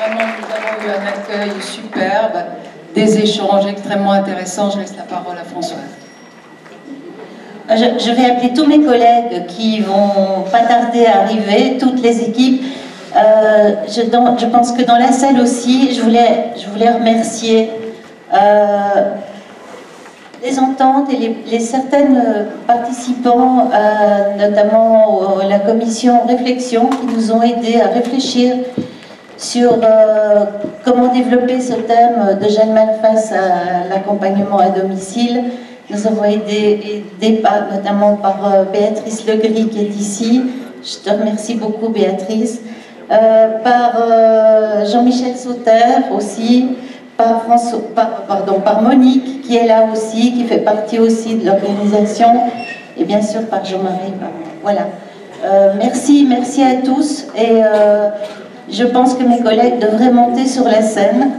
Vraiment, nous avons eu un accueil superbe, des échanges extrêmement intéressants. Je laisse la parole à Françoise. Je vais appeler tous mes collègues qui vont pas tarder à arriver, toutes les équipes. Je pense que dans la salle aussi, je voulais remercier les ententes et les certaines participants, notamment la commission réflexion, qui nous ont aidés à réfléchir sur comment développer ce thème de Jeanne Mal face à l'accompagnement à domicile. Nous avons été aidés notamment par Béatrice Legris qui est ici. Je te remercie beaucoup, Béatrice. Par Jean-Michel Sauter aussi, par Monique qui est là aussi, qui fait partie aussi de l'organisation, et bien sûr par Jean-Marie. Voilà. Merci à tous, et je pense que mes collègues devraient monter sur la scène.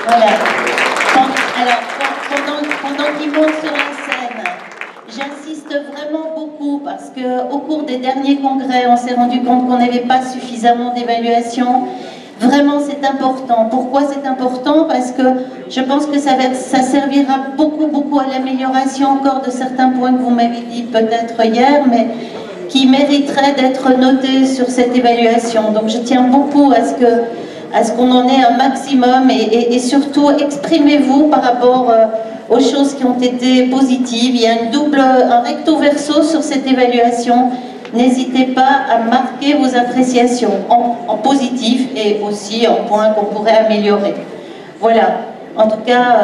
Voilà. Alors, pendant qu'ils montent sur la scène, j'insiste vraiment beaucoup parce qu'au cours des derniers congrès, on s'est rendu compte qu'on n'avait pas suffisamment d'évaluation. Vraiment, c'est important. Pourquoi c'est important? Parce que je pense que ça servira beaucoup à l'amélioration encore de certains points que vous m'avez dit peut-être hier, mais qui mériteraient d'être notés sur cette évaluation. Donc je tiens beaucoup à ce qu'on en ait un maximum et surtout exprimez-vous par rapport aux choses qui ont été positives. Il y a un recto verso sur cette évaluation. N'hésitez pas à marquer vos appréciations en positif et aussi en points qu'on pourrait améliorer. Voilà. En tout cas...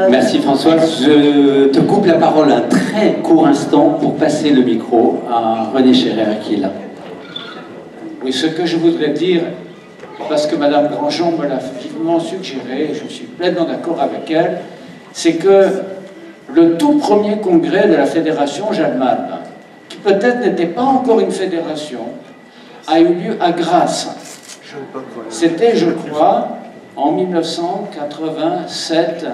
Merci Françoise. Je te coupe la parole un très court instant pour passer le micro à René Scherrer qui est là. Oui, ce que je voudrais dire, parce que Madame Grandjean me l'a vivement suggéré, et je suis pleinement d'accord avec elle, c'est que le tout premier congrès de la Fédération Jeanne Mal, qui peut-être n'était pas encore une fédération, a eu lieu à Grasse. C'était, je crois, en 1987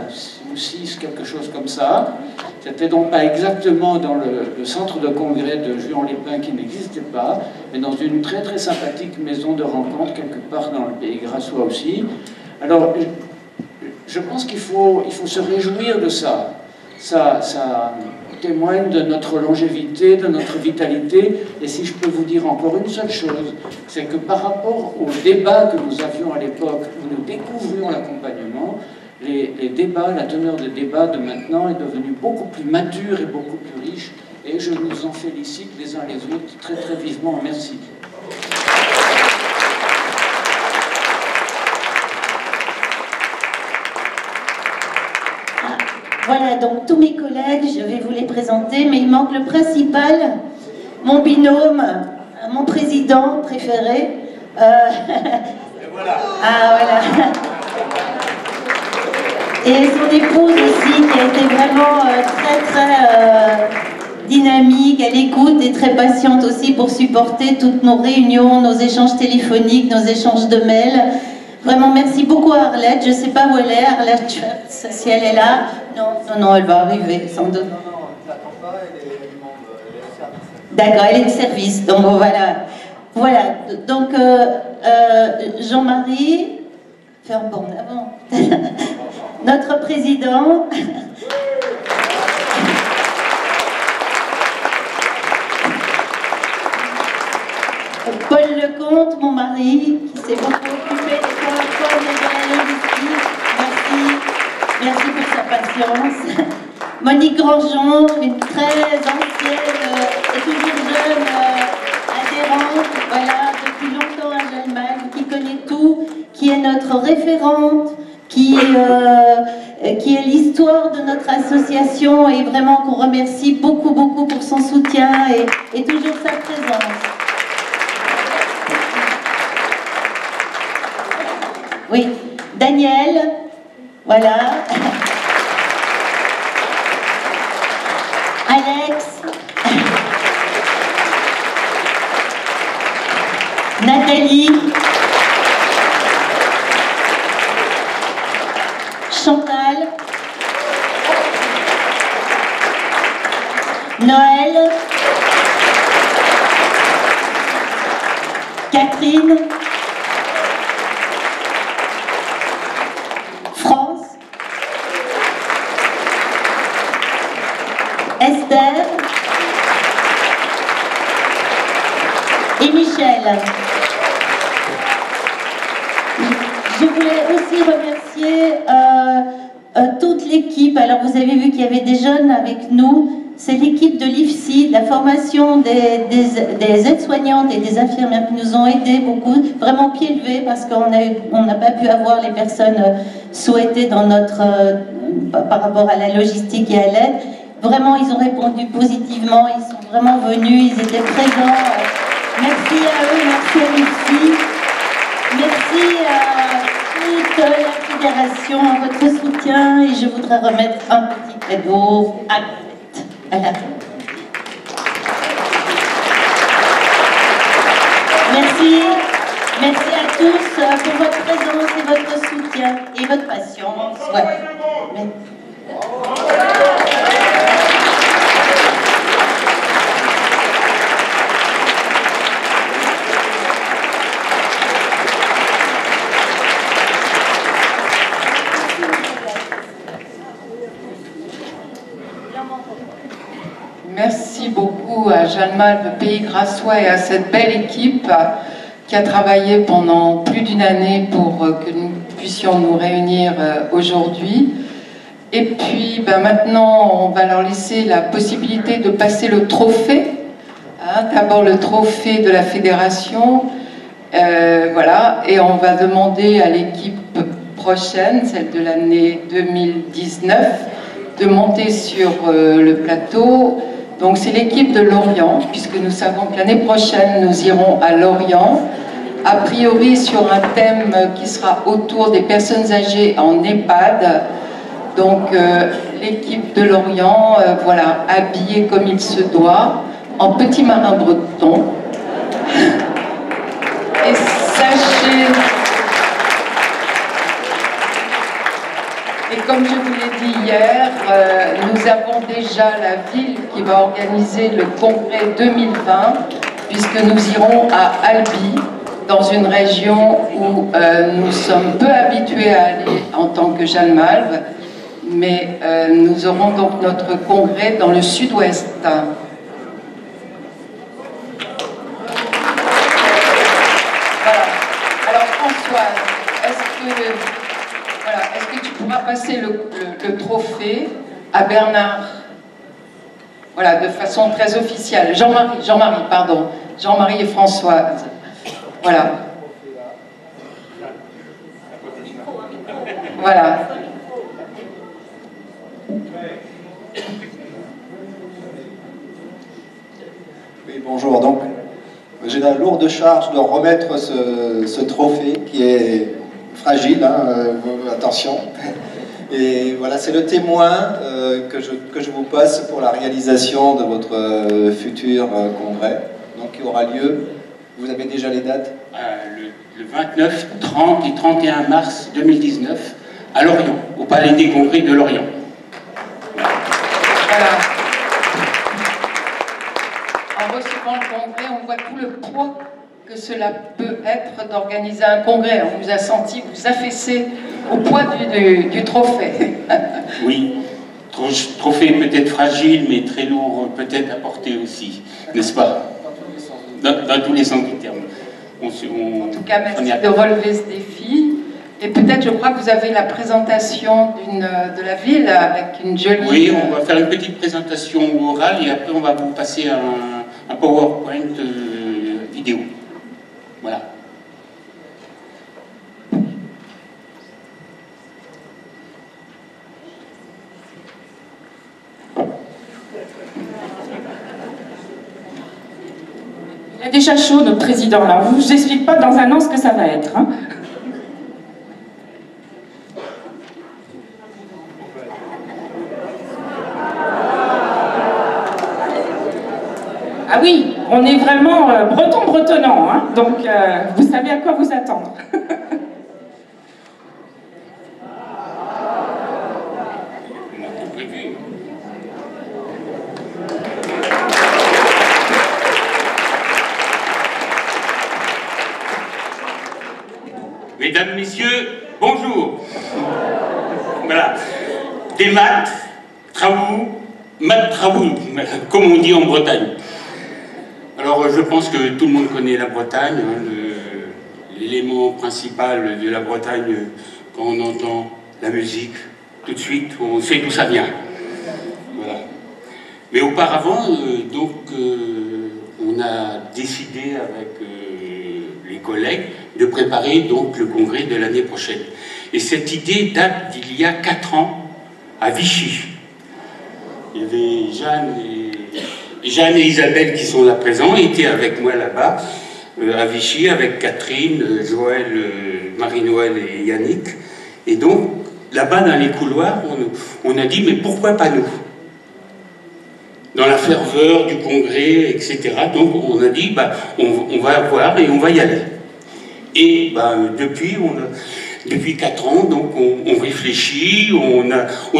ou 6, quelque chose comme ça. C'était donc pas exactement dans le centre de congrès de Juan-les-Pins qui n'existait pas, mais dans une très très sympathique maison de rencontre quelque part dans le pays grassois aussi. Alors, je pense qu'il faut se réjouir de ça. Ça témoigne de notre longévité, de notre vitalité. Et si je peux vous dire encore une seule chose, c'est que par rapport aux débats que nous avions à l'époque où nous découvrions l'accompagnement, les débats, la teneur des débats de maintenant est devenue beaucoup plus mature et beaucoup plus riche. Et je nous en félicite les uns les autres très très vivement. Merci. Voilà, donc tous mes collègues, je vais vous les présenter, mais il manque le principal, mon binôme, mon président préféré. Et voilà. Ah, voilà. Et son épouse aussi, qui a été vraiment très dynamique, à l'écoute et très patiente aussi pour supporter toutes nos réunions, nos échanges téléphoniques, nos échanges de mails. Vraiment, merci beaucoup à Arlette. Je ne sais pas où elle est, Arlette, si elle est là. Non, elle va arriver, sans doute. Non, je ne l'attends pas, elle est du monde, elle est au service. D'accord, elle est de service, donc voilà. Voilà, donc Jean-Marie, fais un bond avant. Notre président. Paul Lecomte, mon mari, qui s'est beaucoup occupé des PowerPoint et de la logistique. Merci pour sa patience. Monique Grandjean, une très ancienne et toujours jeune adhérente, voilà, depuis longtemps à Jeanne Mal, qui connaît tout, qui est notre référente, qui est l'histoire de notre association et vraiment qu'on remercie beaucoup pour son soutien et toujours sa présence. Oui, Daniel, voilà. Alex. Nathalie. Chantal. Noël. Catherine. Je voulais aussi remercier toute l'équipe. Alors vous avez vu qu'il y avait des jeunes avec nous. C'est l'équipe de l'IFSI, la formation des aides-soignantes et des infirmières qui nous ont aidés beaucoup, vraiment pied levé, parce qu'on n'a pas pu avoir les personnes souhaitées dans notre, par rapport à la logistique et à l'aide. Vraiment, ils ont répondu positivement, ils sont vraiment venus, ils étaient présents. Merci à eux, merci à l'IFSI, merci à toute la fédération, à votre soutien, et je voudrais remettre un petit cadeau à Merci. Merci à tous pour votre présence et votre soutien et votre patience. Ouais. Merci beaucoup à Jeanne Malve, Pays Grassois et à cette belle équipe qui a travaillé pendant plus d'une année pour que nous puissions nous réunir aujourd'hui. Et puis maintenant, on va leur laisser la possibilité de passer le trophée. D'abord le trophée de la fédération. Voilà, et on va demander à l'équipe prochaine, celle de l'année 2019, de monter sur le plateau. Donc c'est l'équipe de Lorient, puisque nous savons que l'année prochaine, nous irons à Lorient, a priori sur un thème qui sera autour des personnes âgées en EHPAD. Donc l'équipe de Lorient, voilà, habillée comme il se doit, en petit marin breton. Et sachez... Et comme je vous l'ai dit hier, nous avons déjà la ville qui va organiser le congrès 2020, puisque nous irons à Albi, dans une région où nous sommes peu habitués à aller en tant que Jeanne Malve, mais nous aurons donc notre congrès dans le sud-ouest. Voilà. Alors Françoise, est-ce que tu pourras passer le trophée à Bernard? Voilà, de façon très officielle. Jean-Marie et Françoise. Voilà. Voilà. Oui, bonjour. Donc, j'ai la lourde charge de remettre ce trophée qui est fragile, attention. Et voilà, c'est le témoin que je vous passe pour la réalisation de votre futur congrès, donc qui aura lieu. Vous avez déjà les dates? Le 29, 30 et 31 mars 2019 à Lorient, au Palais des Congrès de Lorient. Voilà. En recevant le congrès, on voit tout le poids que cela peut être d'organiser un congrès. On vous a senti vous affaisser au poids du trophée. Oui, trophée peut-être fragile, mais très lourd peut-être à porter aussi, n'est-ce pas? Dans tous les sens du terme. En tout cas, merci de relever ce défi. Et peut-être, je crois que vous avez la présentation de la ville avec une jolie... Oui, on va faire une petite présentation orale et après on va vous passer un PowerPoint vidéo. Voilà. Il est déjà chaud, notre président, là. Je ne vous explique pas dans un an ce que ça va être. Hein. Ah oui, on est vraiment breton-bretonnant, hein, donc vous savez à quoi vous attendre. Mesdames, Messieurs, bonjour. Voilà. Des maths, travaux, comme on dit en Bretagne. Alors, je pense que tout le monde connaît la Bretagne, hein, les l'élément principal de la Bretagne, quand on entend la musique, tout de suite, on sait d'où ça vient. Voilà. Mais auparavant, on a décidé avec les collègues de préparer donc le congrès de l'année prochaine. Et cette idée date d'il y a 4 ans à Vichy. Il y avait Jeanne et Isabelle qui sont là présents, étaient avec moi là-bas, à Vichy, avec Catherine, Joël, Marie-Noël et Yannick. Et donc, là-bas dans les couloirs, on a dit, mais pourquoi pas nous? Dans la ferveur du congrès, etc. Donc on a dit, bah, on va voir et on va y aller. Et bah, depuis 4 ans, donc on réfléchit, on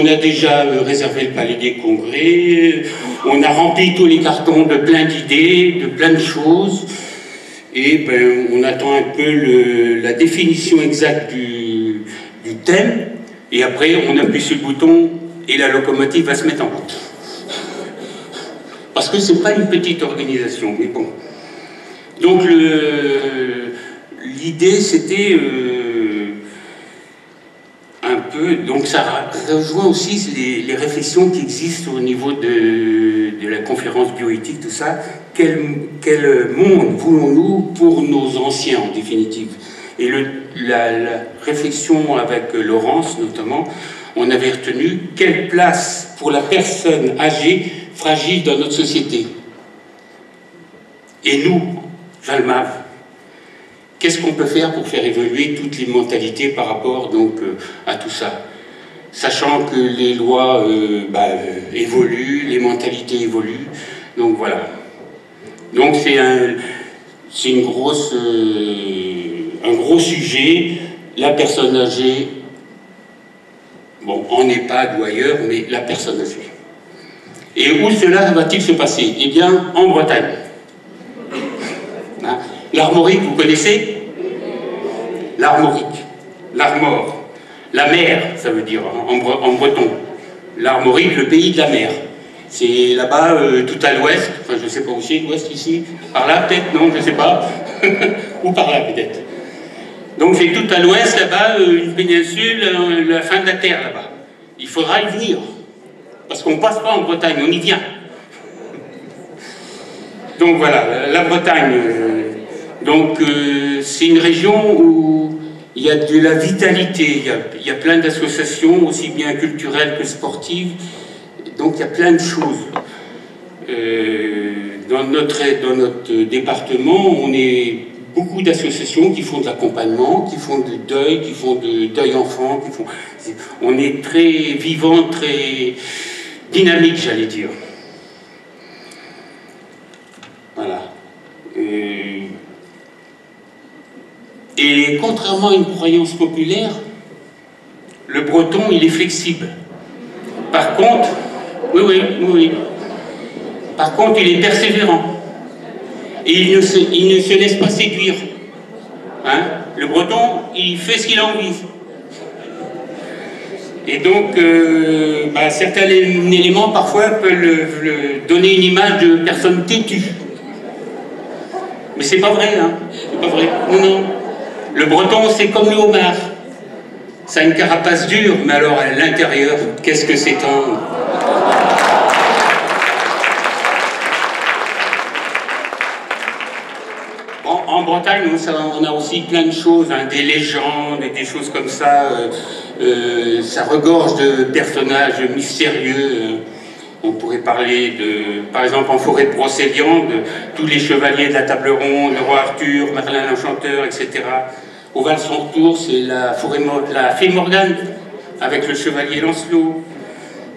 a déjà réservé le palais des congrès, on a rempli tous les cartons de plein d'idées, de plein de choses, et ben, on attend un peu la définition exacte du thème, et après on appuie sur le bouton et la locomotive va se mettre en route. Parce que c'est pas une petite organisation, mais bon. Donc l'idée c'était un peu, donc ça rejoint aussi les réflexions qui existent au niveau de la conférence bioéthique, tout ça. Quel monde voulons-nous pour nos anciens en définitive? Et la réflexion avec Laurence notamment, on avait retenu quelle place pour la personne âgée fragile dans notre société. Et nous, Jalmave, qu'est-ce qu'on peut faire pour faire évoluer toutes les mentalités par rapport donc, à tout ça? Sachant que les lois évoluent, les mentalités évoluent, donc voilà. Donc c'est un gros sujet, la personne âgée, bon, en EHPAD ou ailleurs, mais la personne âgée. Et où cela va-t-il se passer? Eh bien, en Bretagne. Hein? L'Armorique, vous connaissez? L'Armorique, l'Armor, la mer, ça veut dire en breton. L'Armorique, le pays de la mer. C'est là-bas, tout à l'ouest, enfin je ne sais pas où c'est, l'ouest ici, par là peut-être, non, je ne sais pas, ou par là peut-être. Donc c'est tout à l'ouest, là-bas, une péninsule, la fin de la terre, là-bas. Il faudra y venir, parce qu'on ne passe pas en Bretagne, on y vient. Donc voilà, la Bretagne, c'est une région où il y a de la vitalité, il y a plein d'associations, aussi bien culturelles que sportives, donc il y a plein de choses. Dans notre département, on est beaucoup d'associations qui font de l'accompagnement, qui font du deuil, qui font de deuil enfant, on est très vivant, très dynamique, j'allais dire. Voilà. Et contrairement à une croyance populaire, le breton, il est flexible. Par contre, oui. Par contre, il est persévérant. Et il ne se laisse pas séduire. Hein? Le breton, il fait ce qu'il a envie. Et donc, certains éléments, parfois, peuvent donner une image de personne têtue. Mais c'est pas vrai, hein? C'est pas vrai. Non. Le breton, c'est comme le homard. Ça a une carapace dure, mais alors à l'intérieur, qu'est-ce que c'est tendre? En Bretagne, on a aussi plein de choses, hein, des légendes et des choses comme ça. Ça regorge de personnages mystérieux. On pourrait parler par exemple, en forêt de Brocéliande, tous les chevaliers de la table ronde, le roi Arthur, Merlin l'Enchanteur, etc. Au Val-son-Retour, c'est la fée Morgane, avec le chevalier Lancelot.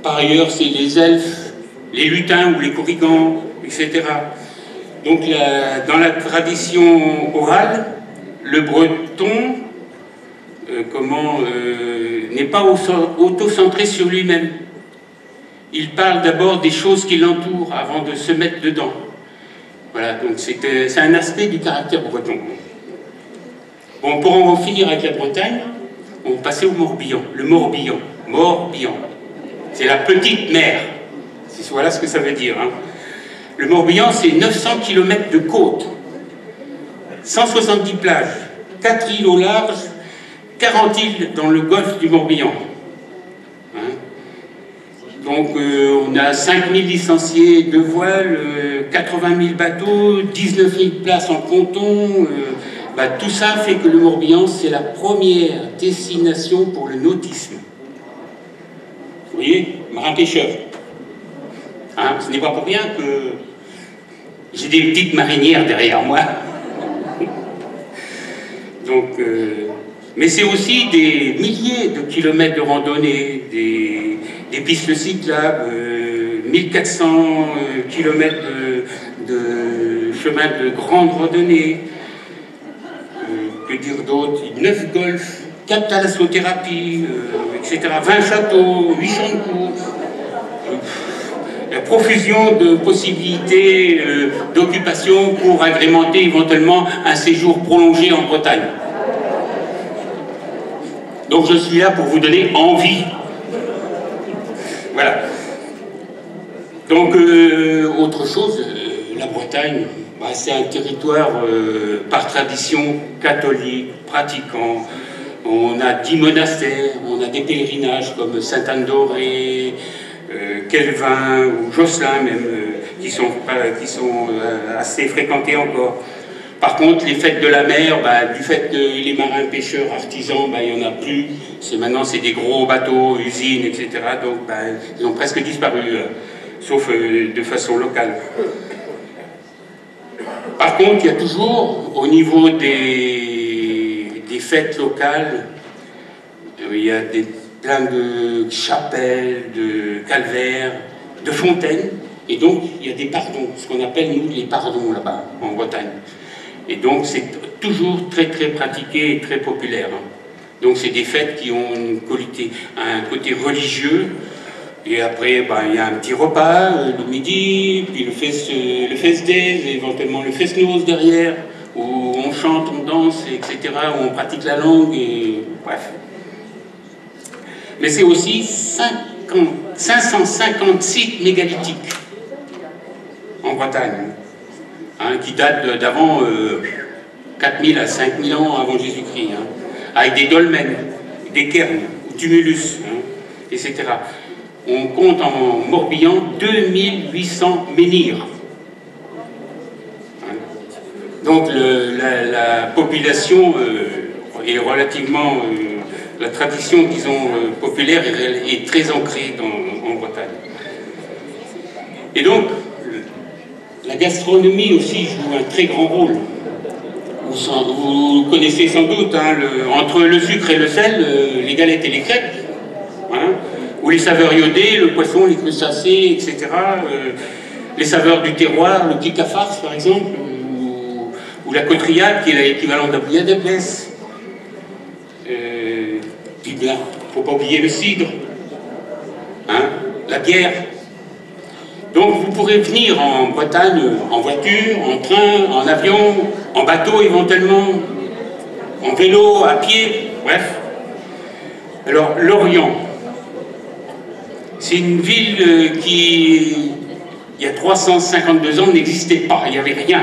Par ailleurs, c'est les elfes, les lutins ou les corrigans, etc. Donc, dans la tradition orale, le breton n'est pas auto-centré sur lui-même. Il parle d'abord des choses qui l'entourent avant de se mettre dedans. Voilà, donc c'est un aspect du caractère breton. Bon, pour en finir avec la Bretagne, on va passer au Morbihan. Le Morbihan. Morbihan. C'est la petite mer. Voilà ce que ça veut dire. Hein. Le Morbihan, c'est 900 km de côte, 170 plages, 4 îles au large, 40 îles dans le golfe du Morbihan. Hein? Donc on a 5 000 licenciés de voile, 80 000 bateaux, 19 000 places en ponton. Bah, tout ça fait que le Morbihan, c'est la première destination pour le nautisme. Vous voyez, marin-pêcheur. Hein, ce n'est pas pour rien que j'ai des petites marinières derrière moi. Donc, mais c'est aussi des milliers de kilomètres de randonnée, des pistes cyclables, 1400 kilomètres de chemin de grande randonnée. Que dire d'autre? 9 golfs, 4 thalassothérapie, etc. 20 châteaux, 8 champs de course. La profusion de possibilités d'occupation pour agrémenter éventuellement un séjour prolongé en Bretagne. Donc je suis là pour vous donner envie. Voilà. Donc autre chose, la Bretagne, bah, c'est un territoire par tradition catholique, pratiquant. On a 10 monastères, on a des pèlerinages comme Sainte-Anne-d'Auray, Kelvin ou Josselin même, qui sont assez fréquentés encore. Par contre, les fêtes de la mer, bah, du fait que les marins pêcheurs artisans, bah, il n'y en a plus. Maintenant, c'est des gros bateaux, usines, etc. Donc, bah, ils ont presque disparu, sauf de façon locale. Par contre, il y a toujours, au niveau des fêtes locales, il y a plein de chapelles, de calvaires, de fontaines, et donc il y a des pardons, ce qu'on appelle nous les pardons là-bas, en Bretagne. Et donc c'est toujours très très pratiqué et très populaire. Donc c'est des fêtes qui ont un côté religieux, et après ben, il y a un petit repas le midi, puis le fest-day, éventuellement le fest-noz derrière, où on chante, on danse, etc., où on pratique la langue, et bref. Mais c'est aussi 550 sites mégalithiques en Bretagne, hein, qui datent d'avant 4000 à 5000 ans avant Jésus-Christ, hein, avec des dolmens, des cairns, tumulus, hein, etc. On compte en Morbihan 2800 menhirs. Hein. Donc la population est relativement... la tradition, disons, populaire est très ancrée en Bretagne. Et donc, la gastronomie aussi joue un très grand rôle. Vous connaissez sans doute, hein, entre le sucre et le sel, les galettes et les crêpes, hein, ou les saveurs iodées, le poisson, les crustacés, etc. Les saveurs du terroir, le petit farce par exemple, ou la cotrillade, qui est l'équivalent de la bouillade d'épaisse. Puis il ne faut pas oublier le cidre, hein, la bière. Donc vous pourrez venir en Bretagne en voiture, en train, en avion, en bateau éventuellement, en vélo, à pied, bref. Alors Lorient, c'est une ville qui, il y a 352 ans, n'existait pas, il n'y avait rien.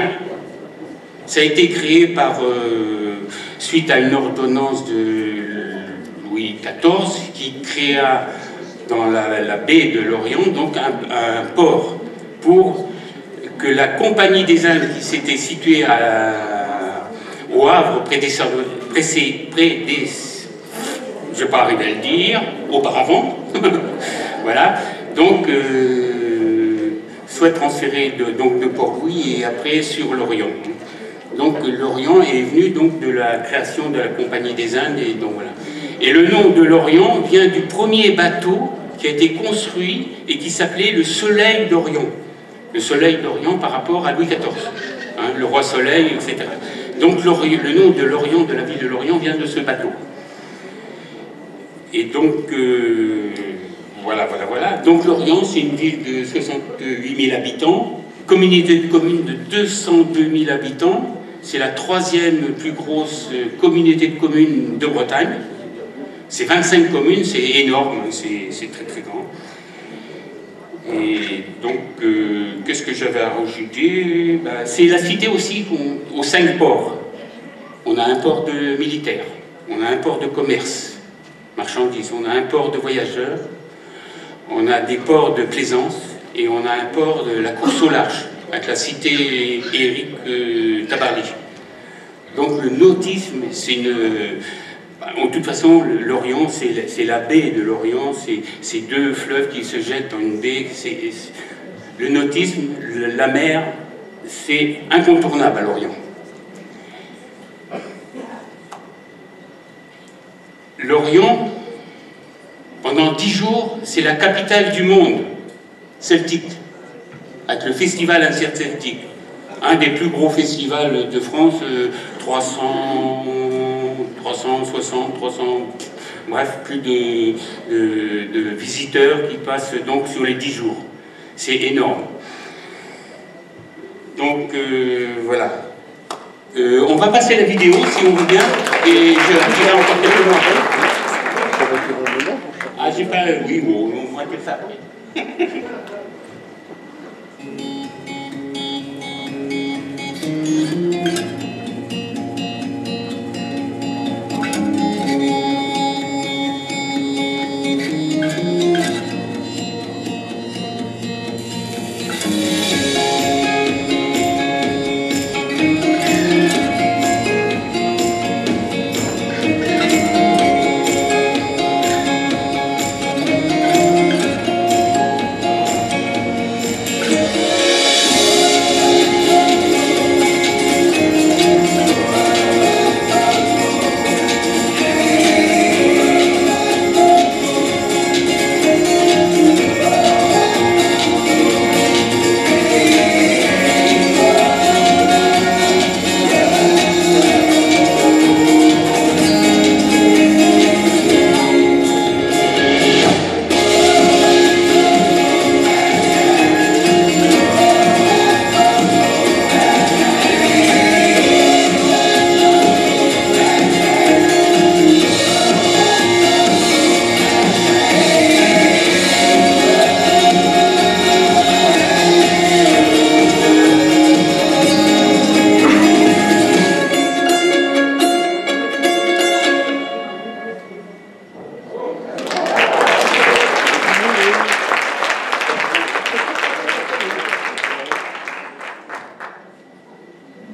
Ça a été créé par, suite à une ordonnance de Louis XIV, qui créa dans la baie de l'Orient donc un port pour que la Compagnie des Indes, qui s'était située au Havre, je ne vais pas arriver à le dire, auparavant, voilà, donc soit transférée de Port-Louis et après sur l'Orient. Donc l'Orient est venu donc de la création de la Compagnie des Indes, et donc voilà. Et le nom de l'Orient vient du premier bateau qui a été construit et qui s'appelait le Soleil d'Orient. Le Soleil d'Orient par rapport à Louis XIV, hein, le roi Soleil, etc. Donc le nom de l'Orient, de la ville de l'Orient, vient de ce bateau. Et donc, voilà. Donc l'Orient, c'est une ville de 68 000 habitants, communauté de communes de 202 000 habitants. C'est la 3e plus grosse communauté de communes de Bretagne. C'est 25 communes, c'est énorme, c'est très très grand. Et donc, qu'est-ce que j'avais à rajouter? C'est la cité aussi aux 5 ports. On a un port de militaires, on a un port de commerce, marchandises, on a un port de voyageurs, on a des ports de plaisance et on a un port de la course au large, avec la cité Éric Tabarly. Donc le nautisme, c'est une... De toute façon, l'Orient, c'est la baie de l'Orient, c'est deux fleuves qui se jettent dans une baie. Le nautisme, la mer, c'est incontournable à l'Orient. L'Orient, pendant 10 jours, c'est la capitale du monde celtique, avec le festival Incerceltique, un des plus gros festivals de France, 360, bref, plus de visiteurs qui passent donc sur les 10 jours. C'est énorme. Donc voilà. On va passer la vidéo si on veut bien, et je dirai encore quelques mots après. Ah, j'ai pas... Oui, bon, on va faire ça après.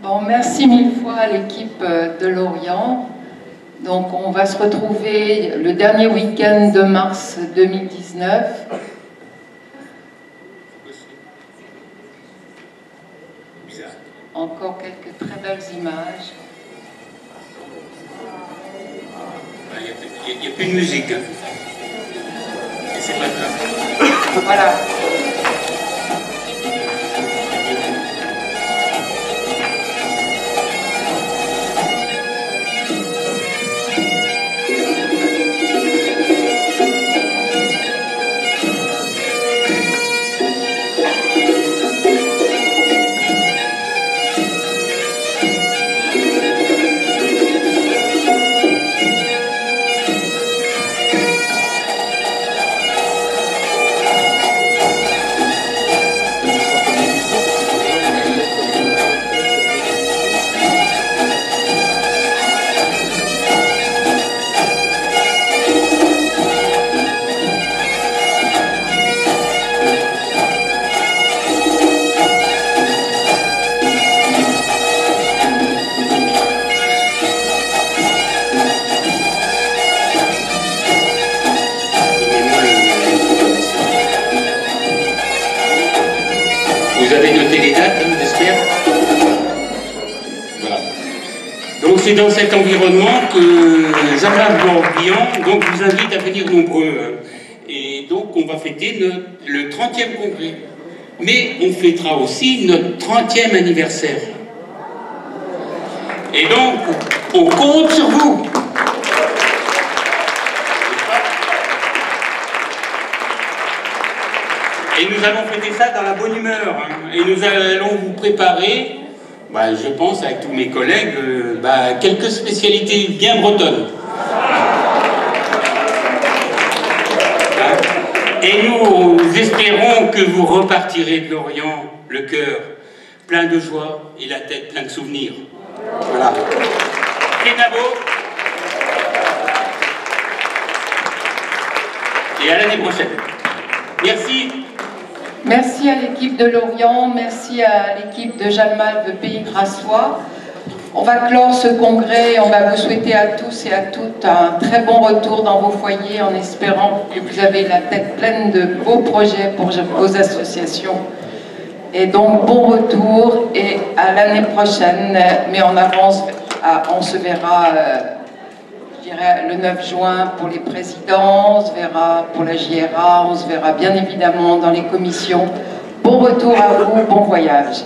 Bon, merci mille fois à l'équipe de l'Orient. Donc on va se retrouver le dernier week-end de mars 2019. Encore quelques très belles images. Il n'y a plus de musique. Hein. Et c'est pas grave. Voilà. Vous avez noté les dates, hein, j'espère. Voilà. Donc c'est dans cet environnement que Jean-Marc Morbihan donc vous invite à venir nombreux. Hein. Et donc on va fêter le 30e congrès. Mais on fêtera aussi notre 30e anniversaire. Et donc, on compte sur vous. Et nous allons fêter ça dans la bonne humeur. Hein. Et nous allons vous préparer, je pense avec tous mes collègues, quelques spécialités bien bretonnes. Et nous espérons que vous repartirez de l'Orient, le cœur plein de joie et la tête pleine de souvenirs. Voilà. Kenavo. Et à l'année prochaine. Merci. Merci à l'équipe de Lorient, merci à l'équipe de Jeanne Malve Pays Grassois. On va clore ce congrès et on va vous souhaiter à tous et à toutes un très bon retour dans vos foyers en espérant que vous avez la tête pleine de beaux projets pour vos associations. Et donc bon retour et à l'année prochaine, mais en avance, on se verra je dirais, le 9 juin pour les présidents, on se verra pour la JRA, on se verra bien évidemment dans les commissions. Bon retour à vous, bon voyage.